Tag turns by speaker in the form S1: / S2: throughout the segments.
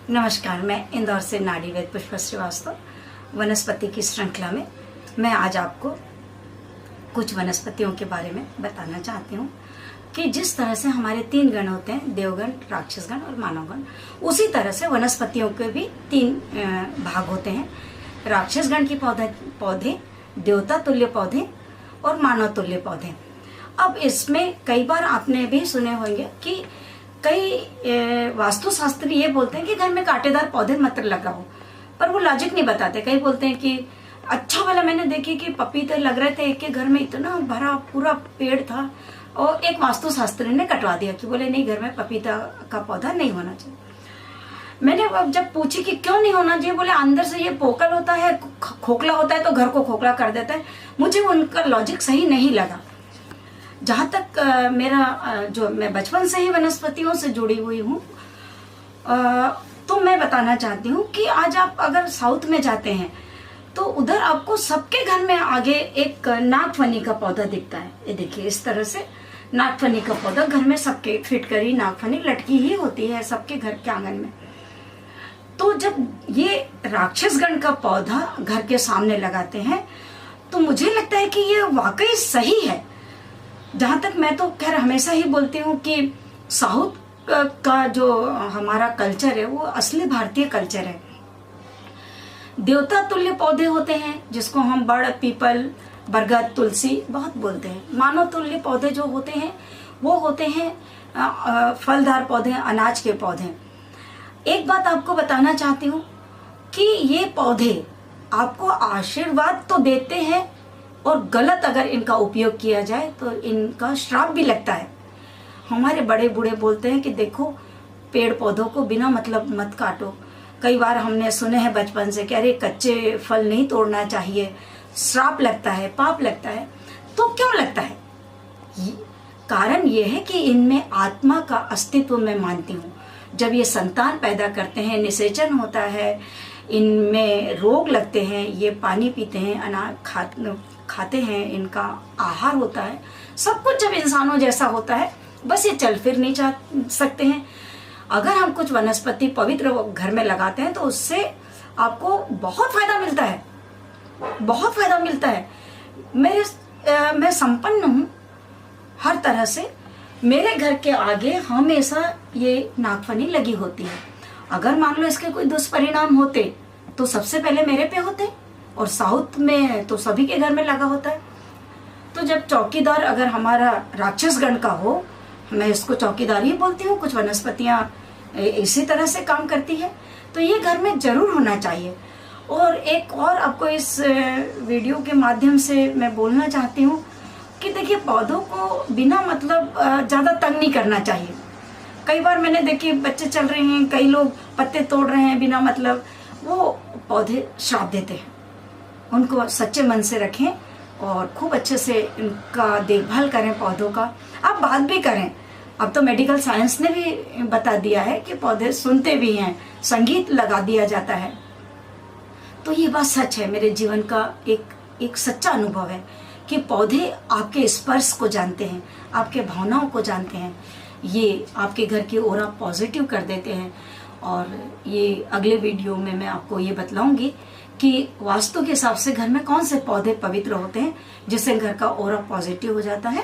S1: नमस्कार, मैं इंदौर से नाड़ीवेद पुष्पा श्रीवास्तव। वनस्पति की श्रृंखला में मैं आज आपको कुछ वनस्पतियों के बारे में बताना चाहती हूँ कि जिस तरह से हमारे 3 गण होते हैं, देवगण, राक्षसगण और मानवगण, उसी तरह से वनस्पतियों के भी 3 भाग होते हैं। राक्षसगण की पौधे, देवता तुल्य पौधे और मानव तुल्य पौधे। अब इसमें कई बार आपने भी सुने होंगे कि कई वास्तुशास्त्री ये बोलते हैं कि घर में कांटेदार पौधे मत लगाओ, पर वो लॉजिक नहीं बताते। कई बोलते हैं कि अच्छा वाला, मैंने देखी कि पपीते लग रहे थे, एक के घर में इतना भरा पूरा पेड़ था और एक वास्तुशास्त्री ने कटवा दिया कि बोले नहीं, घर में पपीता का पौधा नहीं होना चाहिए। मैंने अब जब पूछी कि क्यों नहीं होना चाहिए, बोले अंदर से ये पोकल होता है, खोखला होता है तो घर को खोखला कर देता है। मुझे उनका लॉजिक सही नहीं लगा। जहाँ तक मैं बचपन से ही वनस्पतियों से जुड़ी हुई हूँ, तो मैं बताना चाहती हूँ कि आज आप अगर साउथ में जाते हैं तो उधर आपको सबके घर में आगे एक नागफनी का पौधा दिखता है। ये देखिए, इस तरह से नागफनी का पौधा घर में सबके फिटकरी नागफनी लटकी ही होती है सबके घर के आंगन में। तो जब ये राक्षसगण का पौधा घर के सामने लगाते हैं तो मुझे लगता है कि ये वाकई सही है। जहाँ तक मैं तो खैर हमेशा ही बोलती हूँ कि साउथ का जो हमारा कल्चर है वो असली भारतीय कल्चर है। देवता तुल्य पौधे होते हैं जिसको हम बड़, पीपल, बरगद, तुलसी बहुत बोलते हैं। मानव तुल्य पौधे जो होते हैं वो होते हैं फलदार पौधे, अनाज के पौधे। एक बात आपको बताना चाहती हूँ कि ये पौधे आपको आशीर्वाद तो देते हैं और गलत अगर इनका उपयोग किया जाए तो इनका श्राप भी लगता है। हमारे बड़े बूढ़े बोलते हैं कि देखो, पेड़ पौधों को बिना मतलब मत काटो। कई बार हमने सुने हैं बचपन से कि अरे कच्चे फल नहीं तोड़ना चाहिए, श्राप लगता है, पाप लगता है। तो क्यों लगता है? कारण ये है कि इनमें आत्मा का अस्तित्व मैं मानती हूँ। जब ये संतान पैदा करते हैं, निषेचन होता है, इनमें रोग लगते हैं, ये पानी पीते हैं, अनाज खाते हैं, इनका आहार होता है, सब कुछ जब इंसानों जैसा होता है, बस ये चल फिर नहीं सकते हैं। अगर हम कुछ वनस्पति पवित्र घर में लगाते हैं तो उससे आपको बहुत फायदा मिलता है, बहुत फायदा मिलता है। मैं संपन्न हूँ हर तरह से। मेरे घर के आगे हमेशा ये नागफनी लगी होती है। अगर मान लो इसके कोई दुष्परिणाम होते तो सबसे पहले मेरे पे होते, और साउथ में तो सभी के घर में लगा होता है। तो जब चौकीदार अगर हमारा राक्षसगण का हो, मैं इसको चौकीदार ही बोलती हूँ, कुछ वनस्पतियाँ इसी तरह से काम करती है, तो ये घर में जरूर होना चाहिए। और एक और आपको इस वीडियो के माध्यम से मैं बोलना चाहती हूँ कि देखिए, पौधों को बिना मतलब ज़्यादा तंग नहीं करना चाहिए। कई बार मैंने देखी बच्चे चल रहे हैं, कई लोग पत्ते तोड़ रहे हैं बिना मतलब, वो पौधे श्राप देते हैं। उनको सच्चे मन से रखें और खूब अच्छे से इनका देखभाल करें पौधों का। आप बात भी करें, अब तो मेडिकल साइंस ने भी बता दिया है कि पौधे सुनते भी हैं, संगीत लगा दिया जाता है। तो ये बात सच है, मेरे जीवन का एक सच्चा अनुभव है कि पौधे आपके स्पर्श को जानते हैं, आपके भावनाओं को जानते हैं। ये आपके घर की ओरा पॉजिटिव कर देते हैं। और ये अगले वीडियो में मैं आपको ये बतलाऊंगी कि वास्तु के हिसाब से घर में कौन से पौधे पवित्र होते हैं जिससे घर का ओरा पॉजिटिव हो जाता है।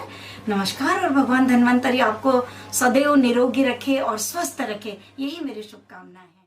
S1: नमस्कार, और भगवान धन्वंतरी आपको सदैव निरोगी रखे और स्वस्थ रखे, यही मेरी शुभकामनाएं हैं।